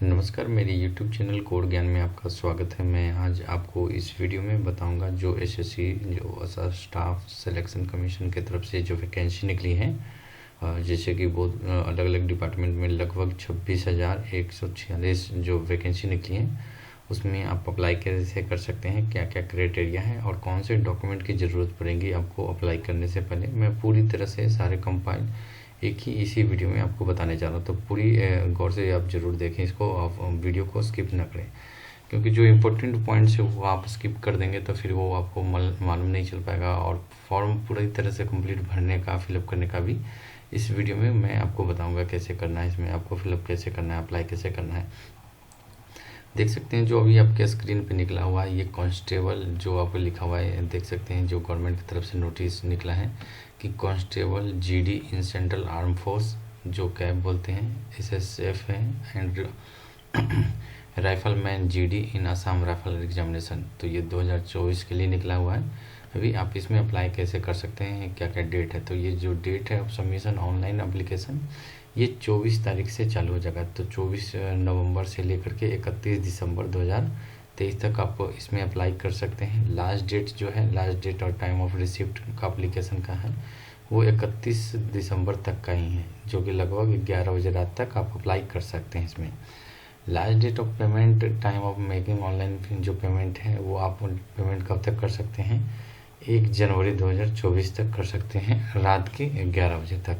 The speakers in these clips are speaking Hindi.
नमस्कार, मेरे YouTube चैनल कोड ज्ञान में आपका स्वागत है। मैं आज आपको इस वीडियो में बताऊंगा जो एसएससी जो असम स्टाफ सिलेक्शन कमीशन की तरफ से जो वैकेंसी निकली है, जैसे कि बहुत अलग अलग डिपार्टमेंट में लगभग 26,146 जो वैकेंसी निकली है, उसमें आप अप्लाई कैसे कर सकते हैं, क्या क्या क्राइटेरिया है और कौन से डॉक्यूमेंट की ज़रूरत पड़ेगी आपको अप्लाई करने से पहले, मैं पूरी तरह से सारे कंपाइल एक ही इसी वीडियो में आपको बताने जा रहा हूँ। तो पूरी गौर से आप ज़रूर देखें इसको, आप वीडियो को स्किप ना करें, क्योंकि जो इम्पोर्टेंट पॉइंट्स है वो आप स्किप कर देंगे तो फिर वो आपको मालूम नहीं चल पाएगा। और फॉर्म पूरी तरह से कंप्लीट भरने का, फिलअप करने का भी इस वीडियो में मैं आपको बताऊंगा कैसे करना है। इसमें आपको फिलअप कैसे करना है, अप्लाई कैसे करना है। देख सकते हैं जो अभी आपके स्क्रीन पे निकला हुआ है, ये कांस्टेबल जो आपको लिखा हुआ है, देख सकते हैं जो गवर्नमेंट की तरफ से नोटिस निकला है कि constable GD in central arm force, जो कैब बोलते हैं, एसएसएफ है, and rifleman GD in Assam rifle examination. तो ये 2024 के लिए निकला हुआ है। अभी आप इसमें अप्लाई कैसे कर सकते हैं, क्या क्या डेट है, तो ये जो डेट है सबमिशन ऑनलाइन एप्लीकेशन ये 24 तारीख से चालू हो जाएगा। तो 24 नवंबर से लेकर के 31 दिसंबर 2023 तक आप इसमें अप्लाई कर सकते हैं। लास्ट डेट जो है, लास्ट डेट और टाइम ऑफ रिसिप्ट का अप्लीकेशन का है वो 31 दिसंबर तक का ही है, जो कि लगभग 11 बजे रात तक आप अप्लाई कर सकते हैं। इसमें last date of payment, time of making online जो पेमेंट है वो आप पेमेंट कब तक कर सकते हैं, 1 जनवरी 2024 तक कर सकते हैं, रात के 11 बजे तक।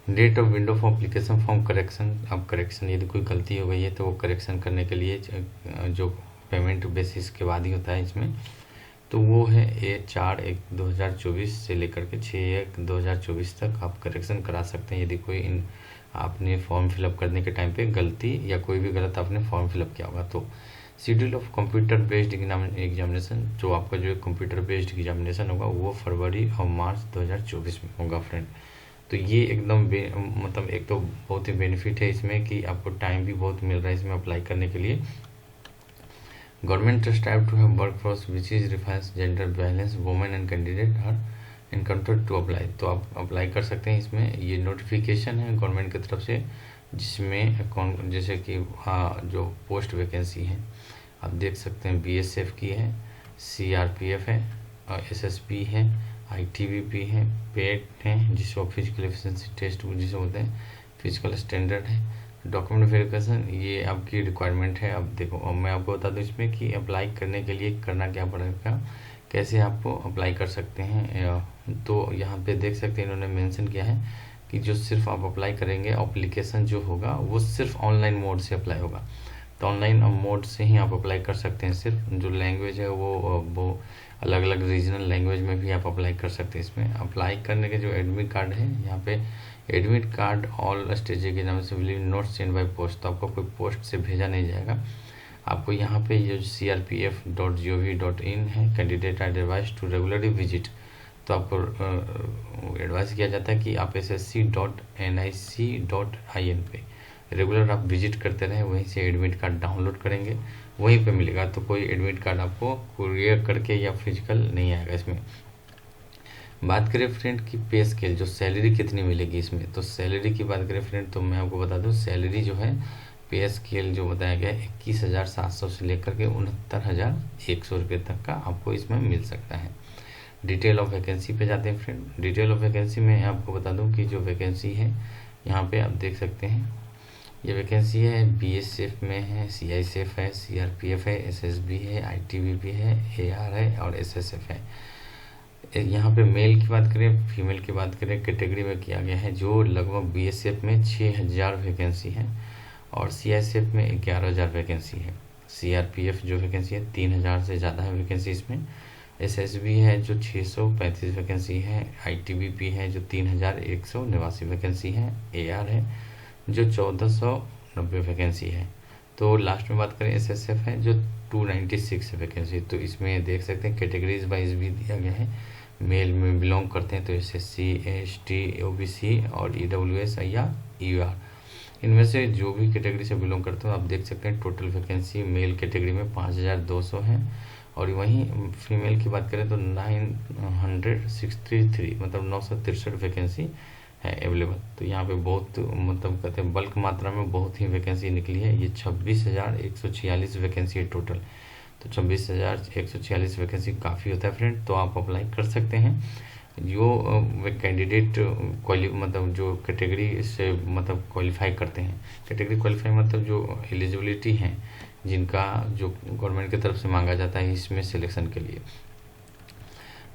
Date of window for application form correction, अब करेक्शन यदि कोई गलती हो गई है तो वो करेक्शन करने के लिए जो पेमेंट बेसिस के बाद ही होता है इसमें, तो वो है 4/1/2024 से लेकर के 6/1/2024 तक आप करेक्शन करा सकते हैं, यदि कोई आपने फॉर्म फिलअप करने के टाइम पे गलती या कोई भी गलत आपने फॉर्म फिलअप किया होगा। तो schedule of computer based examination, जो आपका जो कंप्यूटर बेस्ड एग्जामिनेशन होगा वो फरवरी और मार्च 2024 में होगा फ्रेंड। तो ये एकदम मतलब एक तो बहुत ही बेनिफिट है इसमें कि आपको टाइम भी बहुत मिल रहा है इसमें अप्लाई करने के लिए। Government strive to have work force which is refines gender balance, women and candidate are encounter to apply. तो आप अप्लाई कर सकते हैं इसमें। ये नोटिफिकेशन है गवर्नमेंट की तरफ से, जिसमें कौन जैसे कि जो पोस्ट वैकेंसी है आप देख सकते हैं, बीएसएफ की है, सीआरपीएफ है, एसएसबी है, आईटीबीपी है, पेट है जिसको फिजिकल एफिशिएंसी टेस्ट जिसे बोलते हैं, फिजिकल स्टैंडर्ड है, डॉक्यूमेंट वेरिफिकेशन, ये आपकी रिक्वायरमेंट है। अब देखो, अब मैं आपको बता दूं इसमें कि अप्लाई करने के लिए करना क्या पड़ेगा, कैसे आपको अप्लाई कर सकते हैं। तो यहाँ पे देख सकते हैं इन्होंने मेंशन किया है कि जो सिर्फ आप अप्लाई करेंगे, एप्लीकेशन जो होगा वो सिर्फ ऑनलाइन मोड से अप्लाई होगा। तो ऑनलाइन मोड से ही आप अप्लाई कर सकते हैं। सिर्फ जो लैंग्वेज है वो अलग अलग रीजनल लैंग्वेज में भी आप अप्लाई कर सकते हैं। इसमें अप्लाई करने के जो एडमिट कार्ड है, यहाँ पे एडमिट कार्ड ऑल स्टेज के नाम से will not send by post, तो आपको कोई पोस्ट से भेजा नहीं जाएगा। आपको यहाँ पे जो crpf.gov.in है, candidate are advise to regularly visit, तो आपको एडवाइस किया जाता है कि आप ssc.nic.in पे रेगुलर आप विजिट करते रहें, वहीं से एडमिट कार्ड डाउनलोड करेंगे, वहीं पे मिलेगा। तो कोई एडमिट कार्ड आपको कुरियर करके या फिजिकल नहीं आएगा। इसमें बात करें फ्रेंड की पे स्केल, जो सैलरी कितनी मिलेगी इसमें, तो सैलरी की बात करें फ्रेंड तो मैं आपको बता दूं, सैलरी जो है पे स्केल जो बताया गया है 21,700 से लेकर के 69,100 रुपये तक का आपको इसमें मिल सकता है। डिटेल ऑफ वैकेंसी पे जाते हैं फ्रेंड। डिटेल ऑफ वैकेंसी में आपको बता दूं कि जो वैकेंसी है यहाँ पे आप देख सकते हैं, ये वैकेंसी है बीएसएफ में है, सीआईएसएफ है, सीआरपीएफ है, एसएसबी है, आईटीबीपी है, एआर है और एसएसएफ है। यहाँ पे मेल की बात करें, फीमेल की बात करें, कैटेगरी में किया गया है, जो लगभग बीएसएफ में 6,000 वैकेंसी है और सीआईएसएफ में 11,000 वैकेंसी है। सीआरपीएफ जो वैकेंसी है 3,000 से ज़्यादा है वैकेंसी इसमें। एसएसबी है जो 635 वैकेंसी है, आईटीबीपी है जो 3,189 वैकेंसी है, एआर है जो 1,490 वैकेंसी है। तो लास्ट में बात करें एसएसएफ है जो 296 वैकेंसी। तो इसमें देख सकते हैं कैटेगरीज वाइज भी दिया गया है, मेल में बिलोंग करते हैं तो एसएससी, एसटी, ओबीसी और ईडब्ल्यूएस या ईआर, इनमें से जो भी कैटेगरी से बिलोंग करते हो आप देख सकते हैं। टोटल वैकेंसी मेल कैटेगरी में 5,200 है और वहीं फीमेल की बात करें तो 963 मतलब 963 वैकेंसी है अवेलेबल। तो यहाँ पे बहुत मतलब कहते हैं बल्क मात्रा में बहुत ही वैकेंसी निकली है। ये 26,146 वैकेंसी है टोटल। तो 26,146 वैकेंसी काफ़ी होता है फ्रेंड, तो आप अप्लाई कर सकते हैं। जो कैंडिडेट मतलब जो कैटेगरी से मतलब क्वालिफाई करते हैं, कैटेगरी क्वालिफाई मतलब जो एलिजिबिलिटी हैं, जिनका जो गवर्नमेंट की तरफ से मांगा जाता है इसमें सिलेक्शन के लिए।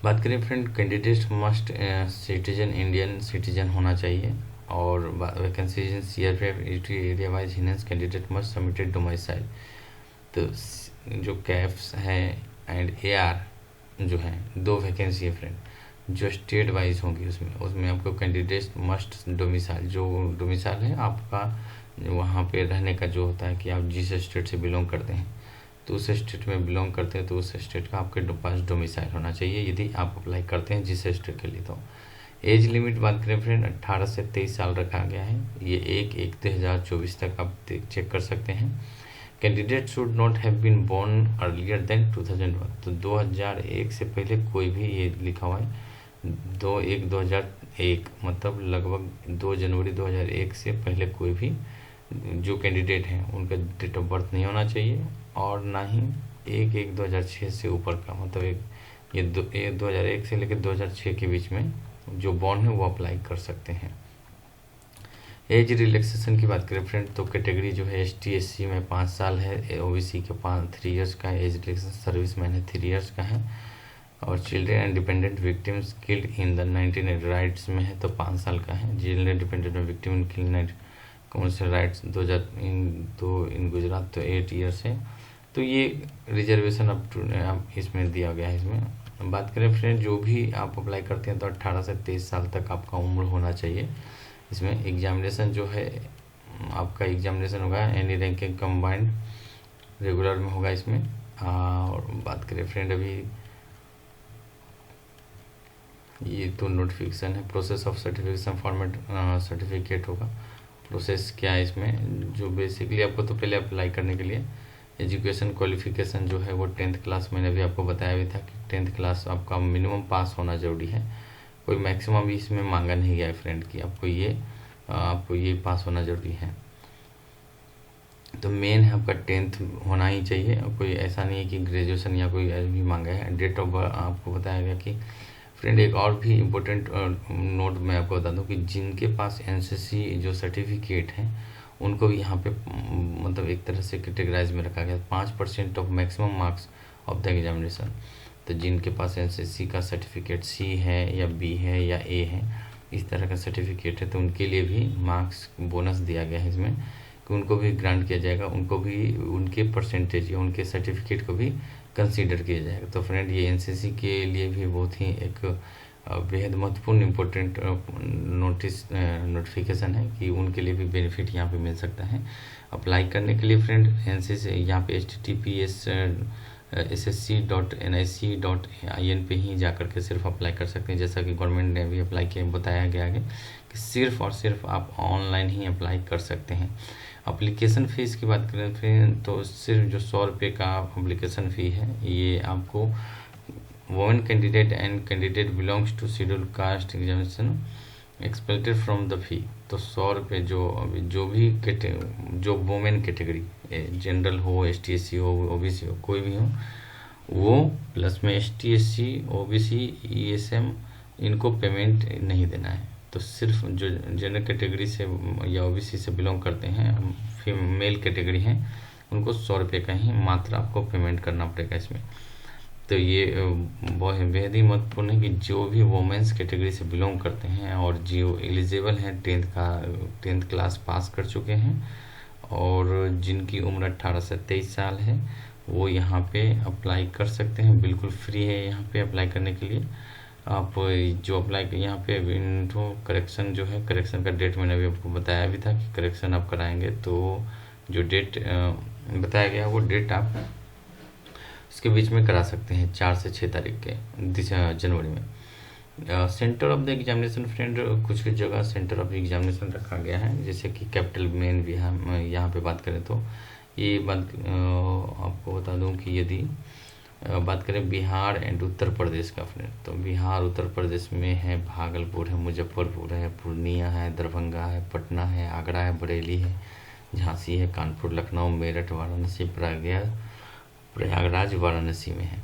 बात करें friend, candidate must citizen Indian citizen होना चाहिए। और vacancy in CRPF area wise hence candidate must submitted domicile. तो जो कैफ्स है एंड AR जो है 2 वैकेंसी है फ्रेंड, जो स्टेट वाइज होंगी उसमें आपको कैंडिडेट मस्ट डोमिसाइल, जो डोमिसाइल है आपका वहाँ पे रहने का जो होता है कि आप जिस स्टेट से बिलोंग करते हैं, तो उस स्टेट में बिलोंग करते हैं तो उस स्टेट का आपके पास डोमिसाइल होना चाहिए यदि आप अप्लाई करते हैं जिस स्टेट के लिए। तो एज लिमिट बात करें फ्रेंड, 18 से 23 साल रखा गया है। ये 1/1/2024 तक आप चेक कर सकते हैं। Candidate should not have been born earlier than 2001। तो 2001 से पहले कोई भी, ये लिखा हुआ है 2/1/2001 मतलब लगभग 2 जनवरी 2001 से पहले कोई भी जो कैंडिडेट हैं उनका डेट ऑफ बर्थ नहीं होना चाहिए, और ना ही 1/1/2006 से ऊपर का, मतलब ये 2001 से लेकर 2006 के बीच में जो बॉर्न है वो अप्लाई कर सकते हैं। एज रिलैक्सेशन की बात करें फ्रेंड, तो कैटेगरी जो है ST/SC में 5 साल है, OBC के 3 ईयर्स का है, एज रिलैक्सेशन सर्विस मैन है 3 ईयर्स का है, और children and dependent victims killed in the 19 rights में है तो 5 साल का है। Children dependent victim in killed commercial rights 2002 इन गुजरात तो 8 ईयर्स है। तो ये रिजर्वेशन अब इसमें दिया गया है। इसमें बात करें फ्रेंड, जो भी आप अप्लाई करते हैं तो 18 से 23 साल तक आपका उम्र होना चाहिए। इसमें एग्जामिनेशन जो है आपका एग्जामिनेशन होगा एनी रैंकिंग कंबाइंड रेगुलर में होगा इसमें। और बात करें फ्रेंड, अभी ये तो नोटिफिकेशन है। Process of certification format certificate होगा। प्रोसेस क्या है इसमें, जो बेसिकली आपको तो पहले अप्लाई करने के लिए एजुकेशन क्वालिफिकेशन जो है वो 10th क्लास, मैंने भी आपको बताया भी था कि 10th क्लास आपका मिनिमम पास होना ज़रूरी है। कोई मैक्सिमम भी इसमें मांगा नहीं गया है फ्रेंड कि आपको ये पास होना ज़रूरी है। तो मेन है आपका 10th होना ही चाहिए, और कोई ऐसा नहीं है कि ग्रेजुएशन या कोई भी मांगा है। डेट ऑफ बर्थ आपको बताया गया कि फ्रेंड, एक और भी इम्पोर्टेंट नोट मैं आपको बता दूं कि जिनके पास NCC जो सर्टिफिकेट हैं उनको भी यहाँ पे मतलब एक तरह से कैटेगराइज में रखा गया 5% of maximum marks of the examination. तो जिनके पास NCC का सर्टिफिकेट C है या B है या A है, इस तरह का सर्टिफिकेट है, तो उनके लिए भी मार्क्स बोनस दिया गया है इसमें कि उनको भी ग्रांट किया जाएगा, उनको भी उनके परसेंटेज या उनके सर्टिफिकेट को भी कंसीडर किया जाएगा। तो फ्रेंड, ये NCC के लिए भी बहुत ही एक बेहद महत्वपूर्ण इम्पोर्टेंट नोटिफिकेशन है कि उनके लिए भी बेनिफिट यहाँ पे मिल सकता है अप्लाई करने के लिए। फ्रेंड, NCC यहाँ पे https://ssc.nic.in पे ही जाकर के सिर्फ अप्लाई कर सकते हैं, जैसा कि गवर्नमेंट ने भी अप्लाई किया, बताया गया है कि सिर्फ और सिर्फ आप ऑनलाइन ही अप्लाई कर सकते हैं। अप्लीकेशन फ़ीस की बात करें फिर तो सिर्फ जो 100 रुपये का अप्लीकेशन फ़ी है, ये आपको women candidate and candidate belongs to schedule caste examination expected from the fee. तो 100 रुपये जो वुमेन कैटेगरी, जनरल हो, ST/SC हो, OBC हो, कोई भी हो वो, प्लस में ST/SC OBC ESM इनको पेमेंट नहीं देना है। तो सिर्फ जो जनरल कैटेगरी से या OBC से बिलोंग करते हैं, फीमेल कैटेगरी हैं, उनको 100 रुपये का ही मात्र आपको पेमेंट करना पड़ेगा इसमें। तो ये बेहद ही महत्वपूर्ण है कि जो भी वुमेन्स कैटेगरी से बिलोंग करते हैं और जो एलिजिबल हैं 10th क्लास पास कर चुके हैं और जिनकी उम्र 18 से 23 साल है, वो यहाँ पे अप्लाई कर सकते हैं। बिल्कुल फ्री है यहाँ पे अप्लाई करने के लिए। आप जो अप्लाई यहाँ पे विंडो करेक्शन जो है, करेक्शन का डेट मैंने अभी आपको बताया भी था कि करेक्शन आप कराएंगे तो जो डेट बताया गया वो डेट आप इसके बीच में करा सकते हैं 4 से 6 तारीख के जनवरी में। Centre of the examination friend, कुछ कुछ जगह सेंटर ऑफ द एग्जामिनेशन रखा गया है, जैसे कि कैपिटल मेन भी हम यहाँ पे बात करें तो ये बात आपको बता दूं कि यदि बात करें बिहार एंड उत्तर प्रदेश का फ्रेंड, तो बिहार उत्तर प्रदेश में है भागलपुर है, मुजफ्फरपुर है, पूर्णिया है, दरभंगा है, पटना है, आगरा है, बरेली है, झांसी है, कानपुर, लखनऊ, मेरठ, वाराणसी, प्रयागराज वाराणसी में है।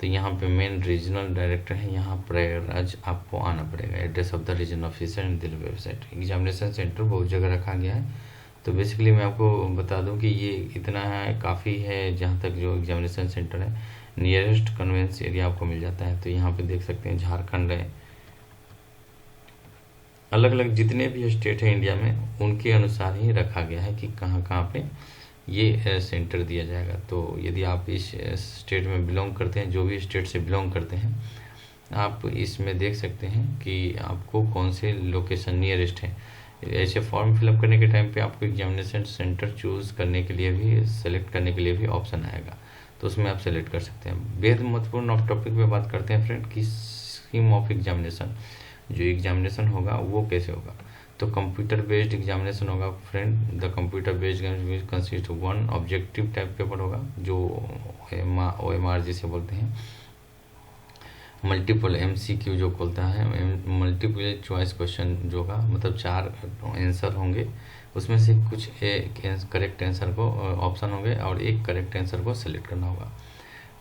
तो यहाँ पे मेन रीजनल डायरेक्टर है, यहाँ प्रयागराज आपको आना पड़ेगा। Address of the region officer and Delhi website. Examination centre बहुत जगह रखा गया है, तो बेसिकली मैं आपको बता दूं कि ये इतना है, काफ़ी है। जहाँ तक जो एग्जामिनेशन सेंटर है, नियरेस्ट कन्वेंस एरिया आपको मिल जाता है। तो यहाँ पे देख सकते हैं झारखंड है, अलग अलग जितने भी स्टेट है इंडिया में उनके अनुसार ही रखा गया है कि कहाँ कहाँ पे ये सेंटर दिया जाएगा। तो यदि आप इस स्टेट में बिलोंग करते हैं, जो भी स्टेट से बिलोंग करते हैं, आप इसमें देख सकते हैं कि आपको कौन से लोकेशन नियरेस्ट है। ऐसे फॉर्म फिलअप करने के टाइम पे आपको एग्जामिनेशन सेंटर चूज़ करने के लिए भी, सेलेक्ट करने के लिए भी ऑप्शन आएगा, तो उसमें आप सेलेक्ट कर सकते हैं। बेहद महत्वपूर्ण ऑफ टॉपिक पे बात करते हैं फ्रेंड कि स्कीम ऑफ एग्जामिनेशन, जो एग्जामिनेशन होगा वो कैसे होगा। तो कंप्यूटर बेस्ड एग्जामिनेशन होगा friend. The computer based examination consist of one objective type paper होगा, जो OMR जिसे बोलते हैं, मल्टीपल MCQ जो बोलता है, मल्टीपल चॉइस क्वेश्चन जो होगा, मतलब 4 आंसर होंगे, उसमें से कुछ एक करेक्ट आंसर को ऑप्शन होंगे और एक करेक्ट आंसर को सेलेक्ट करना होगा।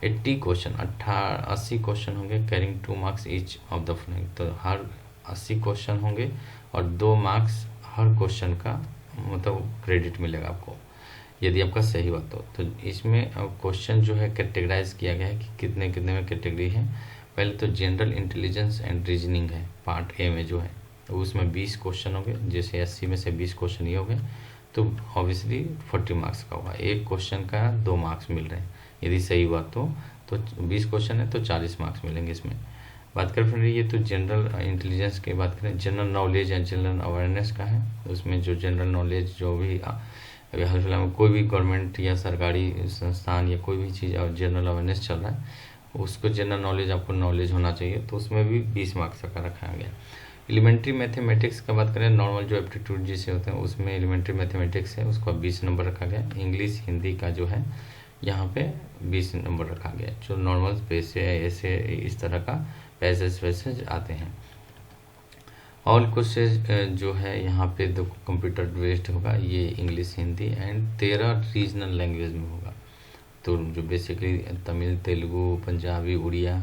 80 क्वेश्चन, 80 क्वेश्चन होंगे, carrying 2 marks each of the following. तो हर 80 क्वेश्चन होंगे और 2 मार्क्स हर क्वेश्चन का, मतलब क्रेडिट मिलेगा आपको यदि आपका सही हुआ तो इसमें क्वेश्चन जो है कैटेगराइज किया गया है कि कितने कितने में कैटेगरी है। पहले तो जनरल इंटेलिजेंस एंड रीजनिंग है, पार्ट ए में जो है, तो उसमें 20 क्वेश्चन होंगे। जैसे 80 में से 20 क्वेश्चन ये हो गए, तो ऑब्वियसली 40 मार्क्स का होगा। एक क्वेश्चन का 2 मार्क्स मिल रहे हैं यदि सही हुआ तो 20 क्वेश्चन है तो 40 मार्क्स मिलेंगे इसमें। बात करें फ्रेंड, ये तो जनरल इंटेलिजेंस की बात करें। जनरल नॉलेज या जनरल अवेयरनेस का है, उसमें जो जनरल नॉलेज जो भी अभी हाल फिलहाल में कोई भी गवर्नमेंट या सरकारी संस्थान या कोई भी चीज़ और जनरल अवेयरनेस चल रहा है, उसको जनरल नॉलेज आपको नॉलेज होना चाहिए, तो उसमें भी 20 मार्क्स का रखा गया। एलिमेंट्री मैथमेटिक्स का बात करें, नॉर्मल जो एप्टीट्यूड जिसे होते हैं उसमें एलिमेंट्री मैथमेटिक्स है, उसका 20 नंबर रखा गया। इंग्लिश हिंदी का जो है यहाँ पे 20 नंबर रखा गया। जो नॉर्मल पैसे ऐसे इस तरह का पैसेज आते हैं। ऑल क्वेश्चन जो है यहाँ पे तो कंप्यूटर बेस्ड होगा, ये English Hindi and 13 regional language में होगा। तो जो बेसिकली तमिल, तेलुगु, पंजाबी, उड़िया,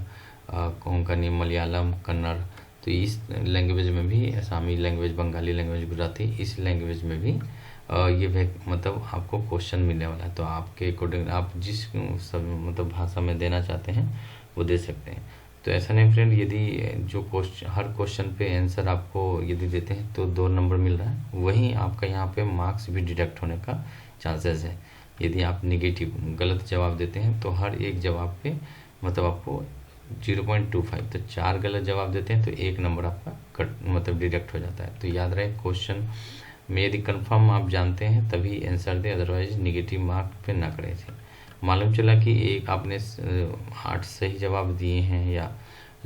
कोंकणी, मलयालम, कन्नड़, तो इस लैंग्वेज में भी, असमी लैंग्वेज, बंगाली लैंग्वेज, गुजराती, इस लैंग्वेज में भी ये मतलब आपको क्वेश्चन मिलने वाला है। तो आपके अकॉर्डिंग आप जिस सब मतलब भाषा में देना चाहते हैं वो दे सकते हैं। तो ऐसा नहीं फ्रेंड, यदि जो क्वेश्चन हर क्वेश्चन पे आंसर आपको यदि देते हैं तो 2 नंबर मिल रहा है, वहीं आपका यहाँ पे मार्क्स भी डिडक्ट होने का चांसेस है। यदि आप निगेटिव गलत जवाब देते हैं तो हर एक जवाब पे मतलब आपको 0.25, तो 4 गलत जवाब देते हैं तो 1 नंबर आपका कट मतलब डिडक्ट हो जाता है। तो याद रहे, क्वेश्चन में यदि कंफर्म आप जानते हैं तभी आंसर दें, अदरवाइज निगेटिव मार्क पे ना करें थे। मालूम चला कि एक आपने 8 सही जवाब दिए हैं या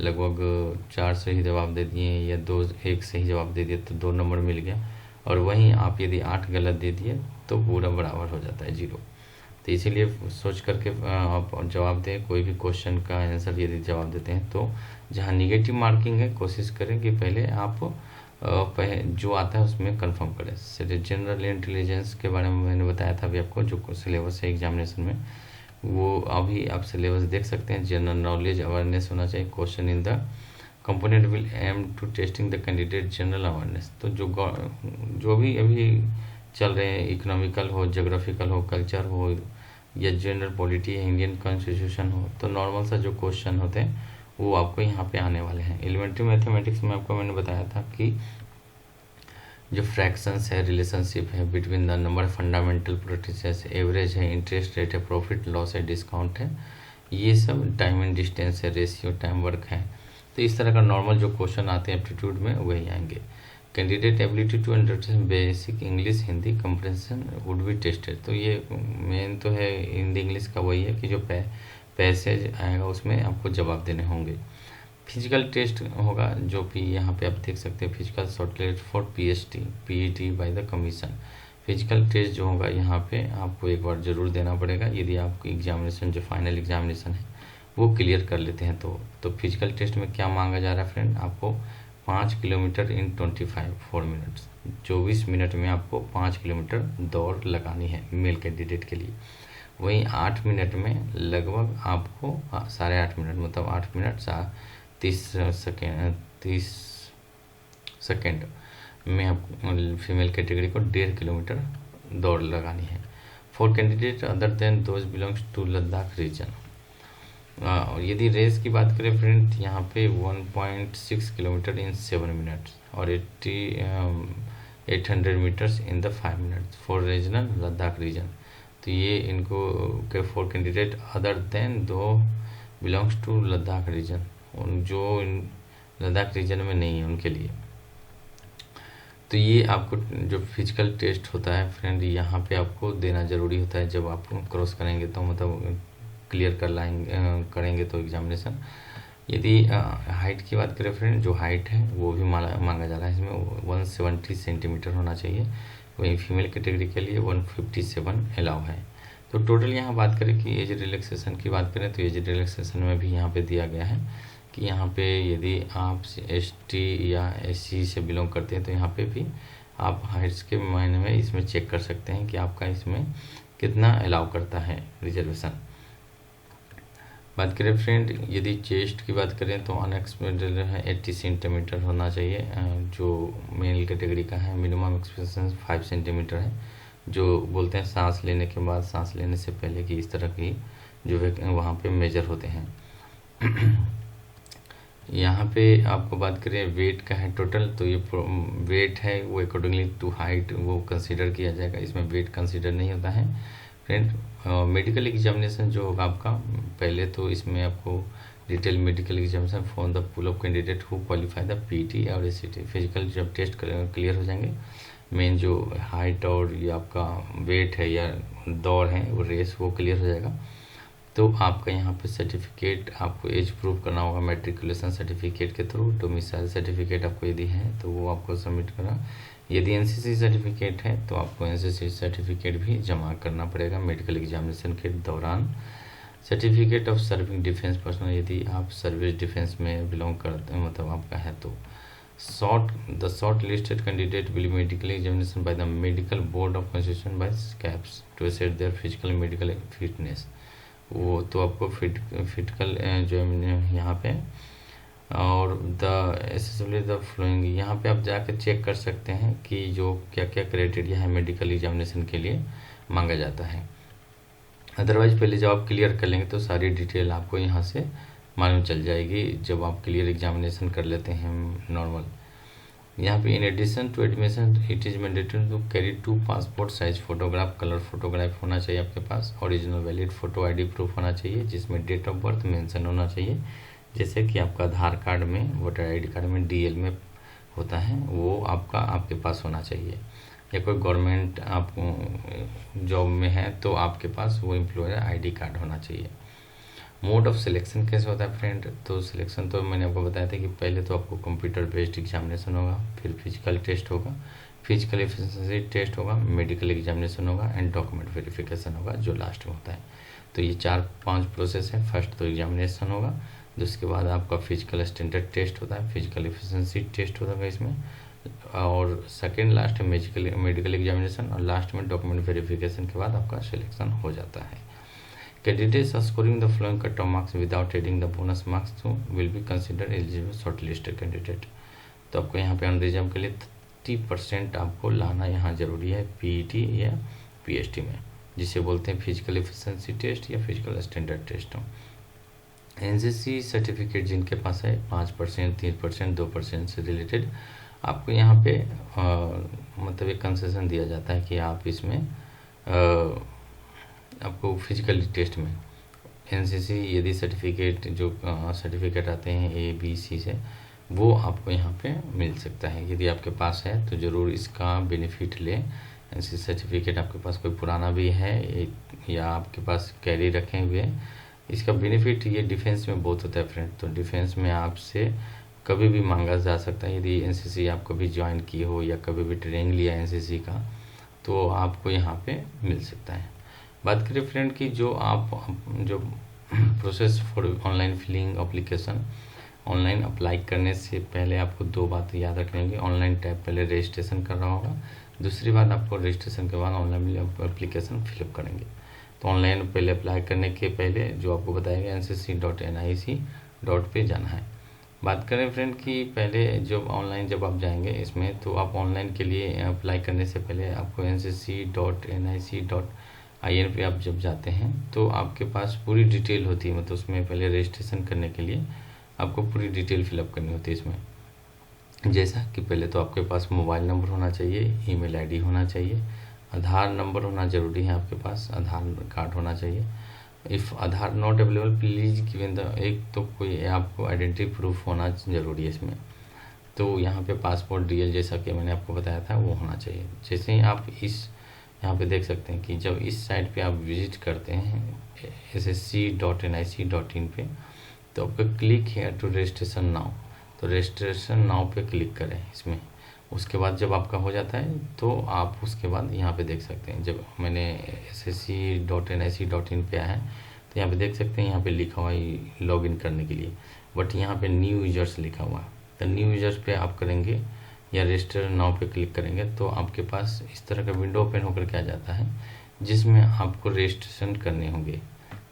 लगभग 4 सही जवाब दे दिए हैं या 1 सही जवाब दे दिया तो 2 नंबर मिल गया, और वहीं आप यदि 8 गलत दे दिए तो पूरा बराबर हो जाता है 0। तो इसीलिए सोच करके आप जवाब दें। कोई भी क्वेश्चन का आंसर यदि जवाब देते हैं तो जहाँ निगेटिव मार्किंग है कोशिश करें कि पहले आप जो आता है उसमें कंफर्म करें। जनरल इंटेलिजेंस के बारे में मैंने बताया था अभी आपको, जो सिलेबस है एग्जामिनेशन में, वो अभी आप सिलेबस देख सकते हैं। जनरल नॉलेज अवेयरनेस होना चाहिए। Question in the component will aim to testing the candidate general awareness. तो जो भी अभी चल रहे हैं, इकोनॉमिकल हो, जोग्राफिकल हो, कल्चर हो या जनरल पॉलिटी है, इंडियन कॉन्स्टिट्यूशन हो, तो नॉर्मल सा जो क्वेश्चन होते हैं वो आपको यहाँ पे आने वाले हैं। एलिमेंट्री मैथमेटिक्स में आपको मैंने बताया था कि जो फ्रैक्शंस है, रिलेशनशिप है between the number, fundamental process, average है, इंटरेस्ट रेट है, प्रॉफिट लॉस है, डिस्काउंट है, ये सब टाइम एंड डिस्टेंस है, रेशियो, टाइम वर्क है। तो इस तरह का नॉर्मल जो क्वेश्चन आते हैं एप्टीट्यूड में वही आएंगे। Candidate ability to understand basic English Hindi comprehension would be tested. तो ये मेन तो है हिंदी इंग्लिश का, वही है कि जो पैसेज आएगा उसमें आपको जवाब देने होंगे। फिजिकल टेस्ट होगा जो कि यहाँ पे आप देख सकते हैं, physical shortcut for PET by the commission. Physical test जो होगा यहाँ पे आपको एक बार ज़रूर देना पड़ेगा यदि आपकी एग्जामिनेशन जो फाइनल एग्जामिनेशन है वो क्लियर कर लेते हैं। तो फिजिकल टेस्ट में क्या मांगा जा रहा है फ्रेंड, आपको 5 किलोमीटर इन 4 मिनट्स, 24 मिनट में आपको 5 किलोमीटर दौड़ लगानी है मेल कैंडिडेट के लिए। वहीं 8 मिनट में लगभग आपको 8.5 मिनट मतलब 8 मिनट 30 सेकेंड में आपको फीमेल कैटेगरी को 1.5 किलोमीटर दौड़ लगानी है। For candidate other than those belongs to Ladakh region. और यदि रेस की बात करें फ्रेंड, यहाँ पे 1.6 किलोमीटर इन 7 मिनट्स और 800 metres in the 5 minutes for regional Ladakh region. तो ये इनको के फॉर कैंडिडेट अदर देन दो बिलोंग्स टू लद्दाख रीजन, उन जो लद्दाख रीजन में नहीं है उनके लिए। तो ये आपको जो फिजिकल टेस्ट होता है फ्रेंड, यहाँ पे आपको देना ज़रूरी होता है जब आप क्रॉस करेंगे, तो मतलब क्लियर करेंगे तो एग्जामिनेशन। यदि हाइट की बात करें फ्रेंड, जो हाइट है वो भी मांगा जा रहा है, इसमें 170 सेंटीमीटर होना चाहिए। वहीं फीमेल कैटेगरी के लिए 157 अलाउ है। तो टोटल यहाँ बात करें कि एज रिलैक्सेशन की बात करें, तो एज रिलैक्सेशन में भी यहाँ पे दिया गया है कि यहाँ पे यदि आप ST या SC से बिलोंग करते हैं तो यहाँ पे भी आप हाइट्स के मायने में इसमें चेक कर सकते हैं कि आपका इसमें कितना अलाउ करता है रिजर्वेशन। बात करें फ्रेंड, यदि चेस्ट की बात करें तो अनएक्सपेक्टेड है 80 सेंटीमीटर होना चाहिए, जो मेल कैटेगरी का है। मिनिमम एक्सपेक्टेशन 5 सेंटीमीटर है, जो बोलते हैं सांस लेने के बाद, सांस लेने से पहले की इस तरह की जो वहाँ पे मेजर होते हैं। यहाँ पे आपको बात करें वेट का है टोटल, तो ये वेट है वो अकॉर्डिंगली टू हाइट वो कंसीडर किया जाएगा, इसमें वेट कंसीडर नहीं होता है फ्रेंड। मेडिकल एग्जामिनेशन जो होगा आपका, पहले तो इसमें आपको detail medical examination for the pool of candidate who qualify the PT और ACT। फिजिकल जब टेस्ट क्लियर हो जाएंगे, मेन जो हाइट और ये आपका वेट है या दौड़ है वो रेस वो क्लियर हो जाएगा, तो आपका यहाँ पे सर्टिफिकेट आपको एज प्रूफ करना होगा मैट्रिकुलेशन सर्टिफिकेट के थ्रू। डोमिसाइल सर्टिफिकेट आपको यदि है तो वो आपको सबमिट करना। यदि NCC सर्टिफिकेट है तो आपको NCC सर्टिफिकेट भी जमा करना पड़ेगा मेडिकल एग्जामिनेशन के दौरान। Certificate of serving defence personnel, यदि आप सर्विस डिफेंस में बिलोंग करते हैं मतलब आपका है, तो the short listed candidate will medical examination by the medical board of constitution by caps to assess their physical medical fitness. वो तो आपको फिजिकल जो यहाँ पे और द एसेसली द फ्लोइंग, यहाँ पे आप जाकर चेक कर सकते हैं कि जो क्या क्या क्राइटेरिया है मेडिकल एग्जामिनेशन के लिए मांगा जाता है। अदरवाइज पहले जब आप क्लियर कर लेंगे तो सारी डिटेल आपको यहाँ से मालूम चल जाएगी जब आप क्लियर एग्जामिनेशन कर लेते हैं नॉर्मल। यहाँ पे in addition to admission it is mandatory to carry 2 passport size photograph, colour photograph होना चाहिए आपके पास। Original valid photo ID proof होना चाहिए जिसमें डेट ऑफ बर्थ मेंशन होना चाहिए, जैसे कि आपका आधार कार्ड में, वोटर ID कार्ड में DL में होता है, वो आपके पास होना चाहिए। या कोई गवर्नमेंट आप जॉब में है तो आपके पास वो एम्प्लॉयर ID कार्ड होना चाहिए। मोड ऑफ सिलेक्शन कैसे होता है फ्रेंड, तो सिलेक्शन तो मैंने आपको बताया था कि पहले तो आपको कंप्यूटर बेस्ड एग्जामिनेशन होगा, फिर फिजिकल टेस्ट होगा, फिजिकल एफिशिएंसी टेस्ट होगा, मेडिकल एग्जामिनेशन होगा एंड डॉक्यूमेंट वेरिफिकेशन होगा जो लास्ट में होता है। तो ये 4-5 प्रोसेस है। फर्स्ट तो एग्जामिनेशन होगा, उसके बाद आपका फिजिकल स्टैंडर्ड टेस्ट होता है, फिजिकल एफिशिएंसी टेस्ट होता है इसमें, और सेकेंड लास्ट मेडिकल एग्जामिनेशन, और लास्ट में डॉक्यूमेंट वेरिफिकेशन के बाद आपका सिलेक्शन हो जाता है। Candidates are scoring the following cut-off marks without adding the bonus marks to will be considered eligible shortlisted candidate। तो आपको यहाँ पे ऑन रिजर्व के लिए 30% आपको लाना यहाँ जरूरी है PET या PST में, जिसे बोलते हैं फिजिकल एफिशिएंसी टेस्ट या physical standard test. NCC certificate जिनके पास है 5%, 3%, 2% से रिलेटेड आपको यहाँ पे मतलब एक कंसेशन दिया जाता है कि आप इसमें आपको फिजिकल टेस्ट में NCC यदि सर्टिफिकेट जो सर्टिफिकेट आते हैं A-B-C से, वो आपको यहाँ पे मिल सकता है। यदि आपके पास है तो ज़रूर इसका बेनिफिट लें। NCC सर्टिफिकेट आपके पास कोई पुराना भी है या आपके पास कैरी रखे हुए, इसका बेनिफिट ये डिफेंस में बहुत होता है फ्रेंड। तो डिफेंस में आपसे कभी भी मांगा जा सकता है। यदि NCC आप कभी ज्वाइन किए हो या कभी भी ट्रेनिंग लिया NCC का, तो आपको यहाँ पे मिल सकता है। बात करें फ्रेंड की जो process for online filling application. Online apply करने से पहले आपको 2 बात याद रखनी होगी। ऑनलाइन टैब पहले रजिस्ट्रेशन करना होगा, दूसरी बात आपको रजिस्ट्रेशन के बाद ऑनलाइन एप्लीकेशन फिलअप करेंगे। तो ऑनलाइन पहले अप्लाई करने के पहले जो आपको बताया गया ncc.nic. पे जाना है। बात करें फ्रेंड कि पहले जब आप जाएंगे इसमें, तो आप ऑनलाइन के लिए अप्लाई करने से पहले आपको ncc.nic.in पे आप जब जाते हैं तो आपके पास पूरी डिटेल होती है। मतलब उसमें पहले रजिस्ट्रेशन करने के लिए आपको पूरी डिटेल फिलअप करनी होती है इसमें। जैसा कि पहले तो आपके पास मोबाइल नंबर होना चाहिए, ईमेल आईडी होना चाहिए, आधार नंबर होना ज़रूरी है, आपके पास आधार कार्ड होना चाहिए। If Aadhaar not available please given the, एक तो कोई आपको आइडेंटिटी प्रूफ होना ज़रूरी है इसमें। तो यहाँ पे पासपोर्ट डीएल जैसा कि मैंने आपको बताया था वो होना चाहिए। जैसे ही आप यहाँ पे देख सकते हैं कि जब इस साइट पे आप विजिट करते हैं ssc.nic.in पे, तो आपको click here to registration now, तो रजिस्ट्रेशन नाउ पे क्लिक करें इसमें। उसके बाद जब आपका हो जाता है तो आप उसके बाद यहाँ पे देख सकते हैं, जब मैंने ssc.nic.in पे आया है तो यहाँ पे देख सकते हैं, यहाँ पे लिखा हुआ है लॉगिन करने के लिए, बट यहाँ पे न्यू यूजर्स लिखा हुआ है। तो न्यू यूजर्स पे आप करेंगे या रजिस्टर नाउ पे क्लिक करेंगे तो आपके पास इस तरह का विंडो ओपन होकर के आ जाता है जिसमें आपको रजिस्ट्रेशन करने होंगे।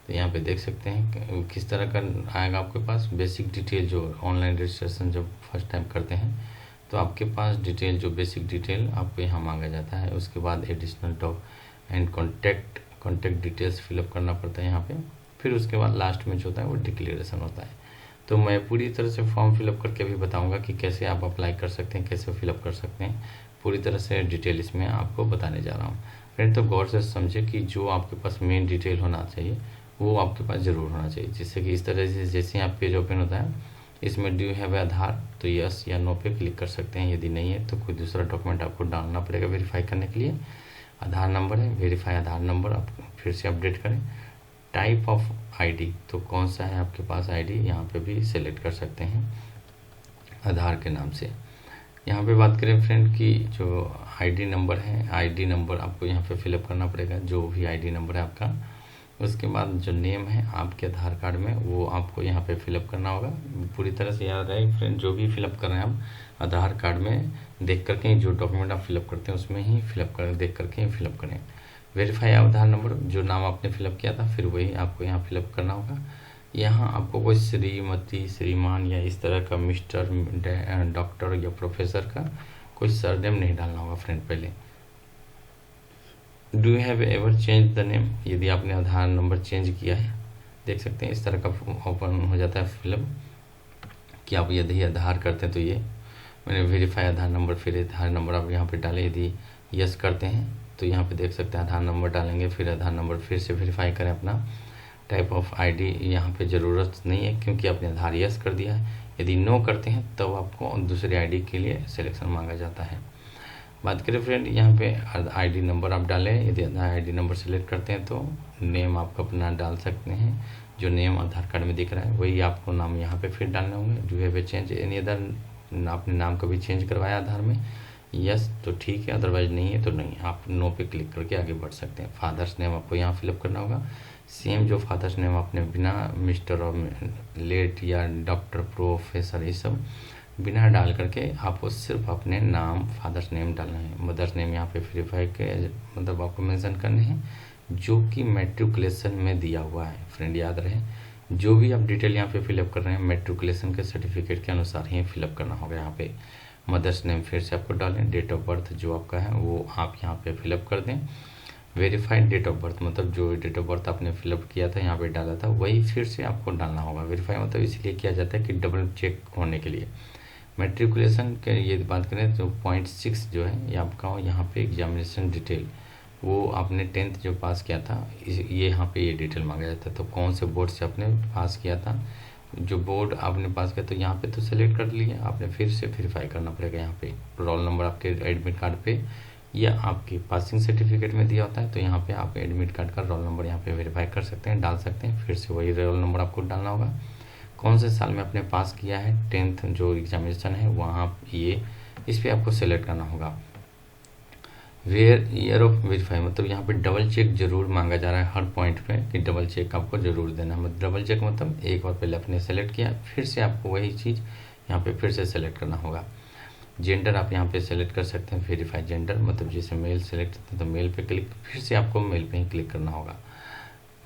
तो यहाँ पे देख सकते हैं किस तरह का आएगा आपके पास बेसिक डिटेल। जो ऑनलाइन रजिस्ट्रेशन जब फर्स्ट टाइम करते हैं तो आपके पास डिटेल, जो बेसिक डिटेल आपको यहाँ मांगा जाता है। उसके बाद additional top and contact details fill up करना पड़ता है यहाँ पे। फिर उसके बाद लास्ट में जो होता है वो डिक्लेरेशन होता है। तो मैं पूरी तरह से फॉर्म फिलअप करके भी बताऊंगा कि कैसे आप अप्लाई कर सकते हैं, कैसे फिलअप कर सकते हैं, पूरी तरह से डिटेल इसमें आपको बताने जा रहा हूँ फ्रेंड। तो गौर से समझे कि जो आपके पास मेन डिटेल होना चाहिए वो आपके पास ज़रूर होना चाहिए। जिससे कि इस तरह से जैसे आप पेज ओपन होता है इसमें डू हैव आधार, तो यस या नो पे क्लिक कर सकते हैं। यदि नहीं है तो कोई दूसरा डॉक्यूमेंट आपको डालना पड़ेगा वेरीफाई करने के लिए। आधार नंबर है, वेरीफाई आधार नंबर आप फिर से अपडेट करें। टाइप ऑफ आईडी, तो कौन सा है आपके पास आईडी, यहाँ पे भी सिलेक्ट कर सकते हैं आधार के नाम से। यहाँ पे बात करें फ्रेंड कि जो आईडी नंबर है, आईडी नंबर आपको यहाँ पे फिलअप करना पड़ेगा, जो भी आईडी नंबर है आपका। उसके बाद जो नेम है आपके आधार कार्ड में वो आपको यहाँ पे फिलअप करना होगा। पूरी तरह से याद रहे फ्रेंड, जो भी फिलअप कर रहे हैं आप आधार कार्ड में देख करके, जो डॉक्यूमेंट आप फिलअप करते हैं उसमें ही फिलअप करें, देख करके ही फिलअप करें। वेरीफाई आधार नंबर, जो नाम आपने फिलअप किया था फिर वही आपको यहाँ फिलअप करना होगा। यहाँ आपको कोई श्रीमती, श्रीमान या इस तरह का मिस्टर, डॉक्टर या प्रोफेसर का कोई सरनेम नहीं डालना होगा फ्रेंड। पहले do you have ever change the name, यदि आपने आधार नंबर चेंज किया है, देख सकते हैं इस तरह का ओपन हो जाता है फिलअप कि आप यदि आधार करते हैं तो ये मैंने वेरीफाई आधार नंबर, फिर आधार नंबर आप यहाँ पे डालें। यदि यस करते हैं तो यहाँ पे देख सकते हैं आधार नंबर डालेंगे, फिर आधार नंबर फिर से वेरीफाई करें अपना। टाइप ऑफ आईडी यहाँ पे ज़रूरत नहीं है क्योंकि आपने आधार यस कर दिया है। यदि नो करते हैं तब आपको दूसरे आईडी के लिए सिलेक्शन मांगा जाता है। बात करें फ्रेंड, यहाँ पे आईडी नंबर आप डालें। यदि आईडी नंबर सेलेक्ट करते हैं तो नेम आपका अपना डाल सकते हैं, जो नेम आधार कार्ड में दिख रहा है वही आपको नाम यहाँ पे फिर डालने होंगे। Do have change any other, आपने नाम कभी चेंज करवाया आधार में, यस तो ठीक है, अदरवाइज नहीं है तो नहीं, आप नो पे क्लिक करके आगे बढ़ सकते हैं। फादर्स नेम आपको यहाँ फिलअप करना होगा, सेम जो फादर्स नेम आपने बिना मिस्टर और लेट या डॉक्टर, प्रोफेसर ये सब बिना डाल करके आपको सिर्फ अपने नाम फादर्स नेम डालना है। मदर्स नेम यहाँ पे वेरीफाई के मतलब आपको मेंशन करने हैं जो कि मैट्रिकुलेशन में दिया हुआ है फ्रेंड। याद रहे जो भी आप डिटेल यहाँ पे फिलअप कर रहे हैं मैट्रिकुलेशन के सर्टिफिकेट के अनुसार ही फिलअप करना होगा। यहाँ पे मदर्स नेम फिर से आपको डालें, डेट ऑफ बर्थ जो आपका है वो आप यहाँ पे फिलअप कर दें। वेरीफाइड डेट ऑफ बर्थ मतलब जो डेट ऑफ बर्थ आपने फिलअप किया था यहाँ पे डाला था वही फिर से आपको डालना होगा। वेरीफाई मतलब इसलिए किया जाता है कि डबल चेक होने के लिए। मैट्रिकुलेशन के ये बात करें तो 0.6 जो है ये आपका यहाँ पे एग्जामिनेशन डिटेल, वो आपने 10th जो पास किया था ये यहाँ पे ये डिटेल मांगा जाता है। तो कौन से बोर्ड से आपने पास किया था, जो बोर्ड आपने पास किया तो यहाँ पे तो सेलेक्ट कर लिया, आपने फिर से वेरीफाई करना पड़ेगा। यहाँ पे रोल नंबर आपके एडमिट कार्ड पे या आपकी पासिंग सर्टिफिकेट में दिया होता है तो यहाँ पे आप एडमिट कार्ड का रोल नंबर यहाँ पे वेरीफाई कर सकते हैं, डाल सकते हैं। फिर से वही रोल नंबर आपको डालना होगा। कौन से साल में आपने पास किया है 10th जो एग्जामिनेशन है वहाँ ये इस पर आपको सेलेक्ट करना होगा। वेयर ईयर ऑफ वेरीफाई, मतलब यहाँ पे डबल चेक जरूर मांगा जा रहा है हर पॉइंट पे कि डबल चेक आपको जरूर देना है। मतलब डबल चेक मतलब एक बार पहले आपने सेलेक्ट किया, फिर से आपको वही चीज़ यहाँ पे फिर से सेलेक्ट करना होगा। जेंडर आप यहाँ पे सेलेक्ट कर सकते हैं, वेरीफाई जेंडर, मतलब जैसे मेल सेलेक्ट करते हैं तो मेल पे क्लिक, फिर से आपको मेल पे ही क्लिक करना होगा।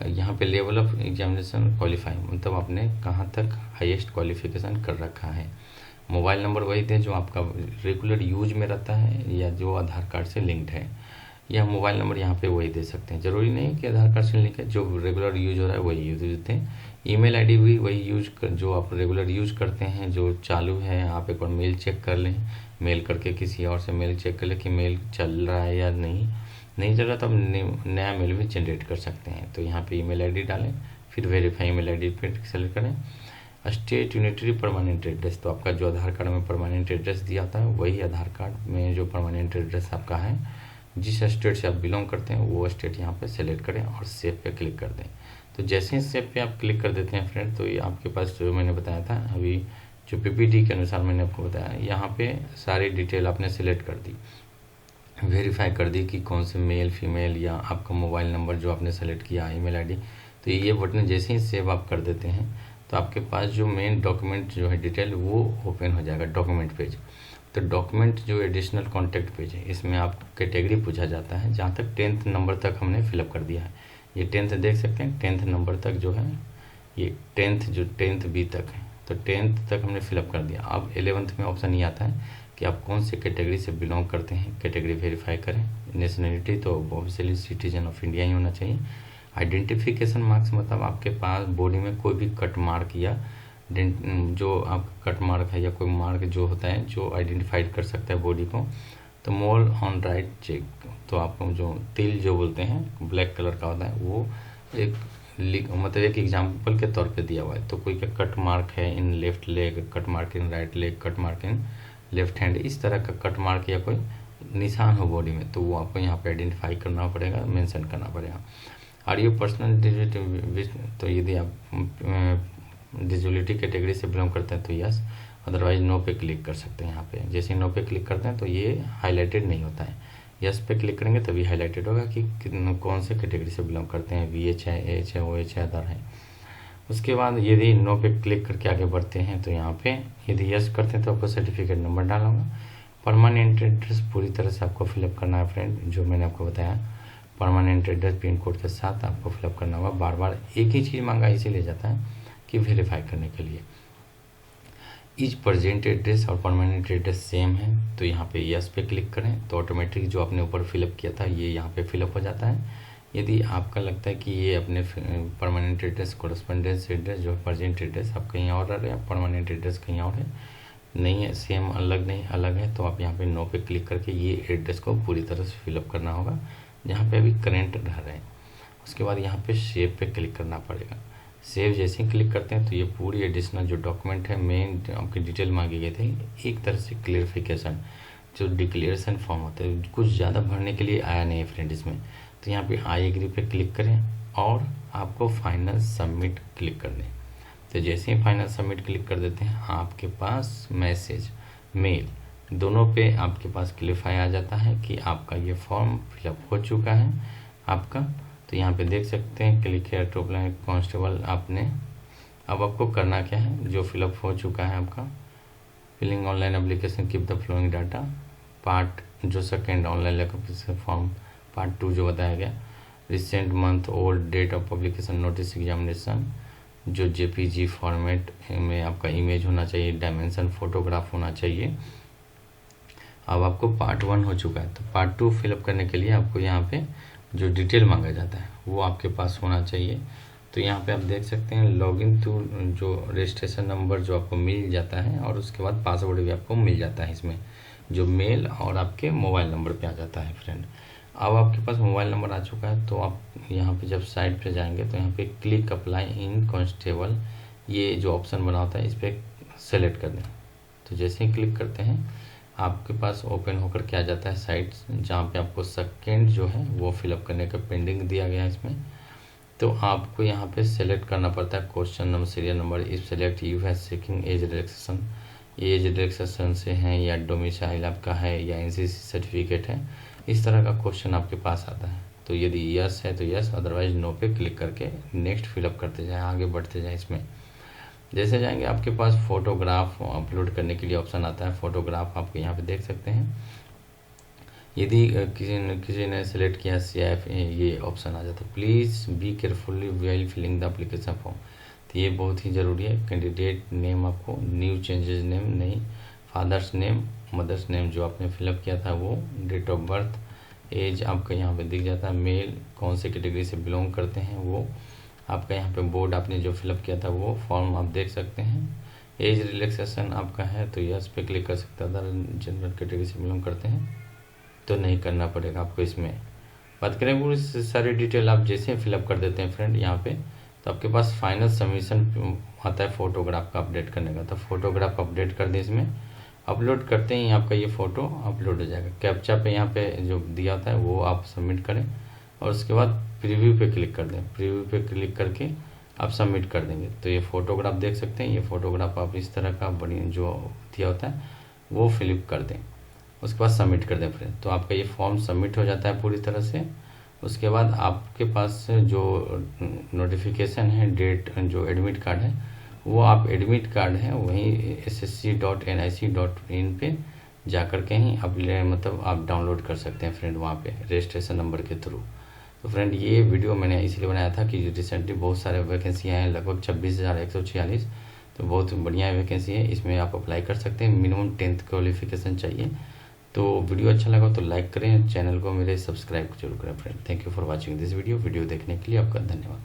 यहाँ पे लेवल ऑफ एग्जामिनेशन क्वालिफाई, मतलब आपने कहाँ तक हाईएस्ट क्वालिफिकेशन कर रखा है। मोबाइल नंबर वही दें जो आपका रेगुलर यूज में रहता है या जो आधार कार्ड से लिंक्ड है, या मोबाइल नंबर यहाँ पे वही दे सकते हैं। ज़रूरी नहीं कि आधार कार्ड से लिंक है, जो रेगुलर यूज हो रहा है वही यूज देते हैं। ईमेल आईडी भी वही जो आप रेगुलर यूज करते हैं, जो चालू है। आप एक बार मेल चेक कर लें, मेल करके किसी और से मेल चेक कर लें कि मेल चल रहा है या नहीं चल रहा, तो आप नया मेल भी जनरेट कर सकते हैं। तो यहाँ पे ईमेल आईडी डालें, फिर वेरीफाई ईमेल आईडी पे सेलेक्ट करें। स्टेट यूनिटरी परमानेंट एड्रेस, तो आपका जो आधार कार्ड में परमानेंट एड्रेस दिया होता है वही आधार कार्ड में जो परमानेंट एड्रेस आपका है, जिस स्टेट से आप बिलोंग करते हैं वो स्टेट यहाँ पे सेलेक्ट करें और सेव पे क्लिक कर दें। तो जैसे ही सेव पे आप क्लिक कर देते हैं फ्रेंड, तो ये आपके पास जो मैंने बताया था अभी, जो पीपीटी के अनुसार मैंने आपको बताया, यहाँ पे सारी डिटेल आपने सेलेक्ट कर दी, वेरीफाई कर दी कि कौन से मेल फीमेल या आपका मोबाइल नंबर जो आपने सेलेक्ट किया, ईमेल आईडी। तो ये बटन जैसे ही सेव आप कर देते हैं तो आपके पास जो मेन डॉक्यूमेंट जो है डिटेल वो ओपन हो जाएगा, डॉक्यूमेंट पेज। तो डॉक्यूमेंट जो एडिशनल कॉन्टैक्ट पेज है, इसमें आप कैटेगरी पूछा जाता है, जहाँ तक 10th नंबर तक हमने फिलअप कर दिया है। ये 10th देख सकते हैं, 10th नंबर तक जो है ये 10th बी तक है, तो 10th तक हमने फिलअप कर दिया। अब 11th में ऑप्शन ये आता है कि आप कौन से कैटेगरी से बिलोंग करते हैं, कैटेगरी वेरीफाई करें। नेशनलिटी तो ऑब्वियसली सिटीजन ऑफ इंडिया ही होना चाहिए। आइडेंटिफिकेशन मार्क्स, मतलब आपके पास बॉडी में कोई भी कट मार्क या जो आपका कट मार्क है या कोई मार्क जो होता है जो आइडेंटिफाइड कर सकता है बॉडी को, तो मोल ऑन राइट चेक, तो आपको जो तिल जो बोलते हैं ब्लैक कलर का होता है, वो मतलब एक एग्जाम्पल के तौर पे दिया हुआ है। तो कोई का कट मार्क है in left leg, cut mark in right leg, cut mark in left hand, इस तरह का कट मार्क या कोई निशान हो बॉडी में, तो वो आपको यहाँ पे आइडेंटिफाई करना पड़ेगा, मेंशन करना पड़ेगा। और ये पर्सनल डिसेबिलिटी, तो यदि आप डिसेबिलिटी कैटेगरी से बिलोंग करते हैं तो यस, अदरवाइज नो पे क्लिक कर सकते हैं। यहाँ पे जैसे नो पे क्लिक करते हैं तो ये हाईलाइटेड नहीं होता है, यस पे क्लिक करेंगे तभी हाईलाइटेड होगा कि कौन से कैटेगरी से बिलोंग करते हैं, VH है, एच है, OH है, अदर है। उसके बाद यदि नो पे क्लिक करके आगे बढ़ते हैं तो यहाँ पे यदि यस करते हैं तो आपको सर्टिफिकेट नंबर डालना होगा। परमानेंट एड्रेस पूरी तरह से आपको फिलअप करना है फ्रेंड, जो मैंने आपको बताया, परमानेंट एड्रेस पिन कोड के साथ आपको फिलअप करना होगा। बार बार एक ही चीज़ मांगा इसीलिए जाता है कि वेरीफाई करने के लिए। इज प्रेजेंट एड्रेस और परमानेंट एड्रेस सेम है, तो यहाँ पे यस पे क्लिक करें तो ऑटोमेटिक जो आपने ऊपर फिलअप किया था ये यहाँ पे फिलअप हो जाता है। यदि आपका लगता है कि ये अपने परमानेंट एड्रेस कोरस्पोंडेंस एड्रेस जो प्रेजेंट एड्रेस आप कहीं और रह रहे हैं, परमानेंट एड्रेस कहीं और है, नहीं है, सेम अलग नहीं अलग है, तो आप यहाँ पे नो पे क्लिक करके ये एड्रेस को पूरी तरह से फिलअप करना होगा जहाँ पे अभी करेंट रह रहे हैं। उसके बाद यहाँ पे सेव पे क्लिक करना पड़ेगा। सेव जैसे ही क्लिक करते हैं तो ये पूरी एडिशनल जो डॉक्यूमेंट है, मेन आपकी डिटेल मांगी गई थी, एक तरह से क्लियरिफिकेशन जो डिक्लेरेशन फॉर्म होता है, कुछ ज़्यादा भरने के लिए आया नहीं है फ्रेंड इसमें। तो यहाँ पे आई एग्री पे क्लिक करें और आपको फाइनल सबमिट क्लिक कर दें। तो जैसे ही फाइनल सबमिट क्लिक कर देते हैं आपके पास मैसेज, मेल दोनों पे आपके पास क्लियरफाई आ जाता है कि आपका ये फॉर्म फिलअप हो चुका है आपका। तो यहाँ पे देख सकते हैं click here to apply constable आपने। अब आपको करना क्या है, जो फिलअप हो चुका है आपका, filling online application keep the flowing data, part जो second online application form part 2 जो बताया गया, recent month old date of publication notice examination, जो JPG फॉर्मेट में आपका इमेज होना चाहिए, डायमेंशन फोटोग्राफ होना चाहिए। अब आपको पार्ट 1 हो चुका है, तो पार्ट 2 फिलअप करने के लिए आपको यहाँ पे जो डिटेल मांगा जाता है वो आपके पास होना चाहिए। तो यहाँ पे आप देख सकते हैं लॉगिन टू, जो रजिस्ट्रेशन नंबर जो आपको मिल जाता है और उसके बाद पासवर्ड भी आपको मिल जाता है इसमें, जो मेल और आपके मोबाइल नंबर पे आ जाता है फ्रेंड। अब आपके पास मोबाइल नंबर आ चुका है तो आप यहाँ पे जब साइट पे जाएंगे तो यहाँ पे क्लिक अप्लाई इन कांस्टेबल, ये जो ऑप्शन बना होता है इस पर सेलेक्ट कर दें। तो जैसे ही क्लिक करते हैं आपके पास ओपन होकर के आ जाता है साइट, जहाँ पे आपको सेकेंड जो है वो फिलअप करने का पेंडिंग दिया गया है इसमें। तो आपको यहाँ पे सेलेक्ट करना पड़ता है question number, serial number, if select you have seeking age relaxation, age relaxation से हैं या डोमिसाइल आपका है या NCC सर्टिफिकेट है, इस तरह का क्वेश्चन आपके पास आता है। तो यदि यस है तो यस, अदरवाइज नो पे क्लिक करके नेक्स्ट फिलअप करते जाएं, आगे बढ़ते जाएं। इसमें जैसे जाएंगे आपके पास फोटोग्राफ अपलोड करने के लिए ऑप्शन आता है। फोटोग्राफ आप यहाँ पे देख सकते हैं। यदि किसी ने सेलेक्ट किया CIF, ये ऑप्शन आ जाता है। Please be carefully while filling the application form. तो ये बहुत ही ज़रूरी है। कैंडिडेट नेम आपको न्यू चेंजेस नेम नहीं, फादर्स नेम, मदर्स नेम जो आपने फिलअप किया था वो, डेट ऑफ बर्थ, एज आपका यहाँ पे दिख जाता है, मेल, कौन से कैटेगरी से बिलोंग करते हैं वो आपका यहाँ पे, बोर्ड आपने जो फिलअप किया था वो फॉर्म आप देख सकते हैं। एज रिलैक्सेशन आपका है तो यस पे क्लिक कर सकते हैं। अदर जनरल कैटेगरी से बिलोंग करते हैं तो नहीं करना पड़ेगा आपको। इसमें बात करें पूरी सारी डिटेल आप जैसे फिलअप कर देते हैं फ्रेंड यहाँ पे, तो आपके पास फाइनल सबमिशन आता है फोटोग्राफ का अपडेट करने का। तो फोटोग्राफ अपडेट कर दें, इसमें अपलोड करते ही आपका ये फ़ोटो अपलोड हो जाएगा। कैप्चा पे यहाँ पे जो दिया होता है वो आप सबमिट करें और उसके बाद प्रीव्यू पे क्लिक कर दें। प्रीव्यू पे क्लिक करके आप सबमिट कर देंगे तो ये फ़ोटोग्राफ देख सकते हैं। ये फ़ोटोग्राफ आप इस तरह का बड़ी जो दिया होता है वो फिलिप कर दें, उसके बाद सबमिट कर दें फ्रेंड। तो आपका ये फॉर्म सबमिट हो जाता है पूरी तरह से। उसके बाद आपके पास जो नोटिफिकेशन है, डेट जो एडमिट कार्ड है वो आप एडमिट कार्ड है वहीं ssc.nic.in पे जा कर के ही आप मतलब आप डाउनलोड कर सकते हैं फ्रेंड, वहाँ पे रजिस्ट्रेशन नंबर के थ्रू। तो फ्रेंड ये वीडियो मैंने इसलिए बनाया था कि रिसेंटली बहुत सारे वैकेंसी हैं, लगभग 26,146। तो बहुत बढ़िया वैकेंसी है, इसमें आप अप्लाई कर सकते हैं। मिनिमम 10th क्वालिफिकेशन चाहिए। तो वीडियो अच्छा लगा तो लाइक करें, चैनल को मेरे सब्सक्राइब जरूर करें friend. Thank you for watching this video देखने के लिए आपका धन्यवाद।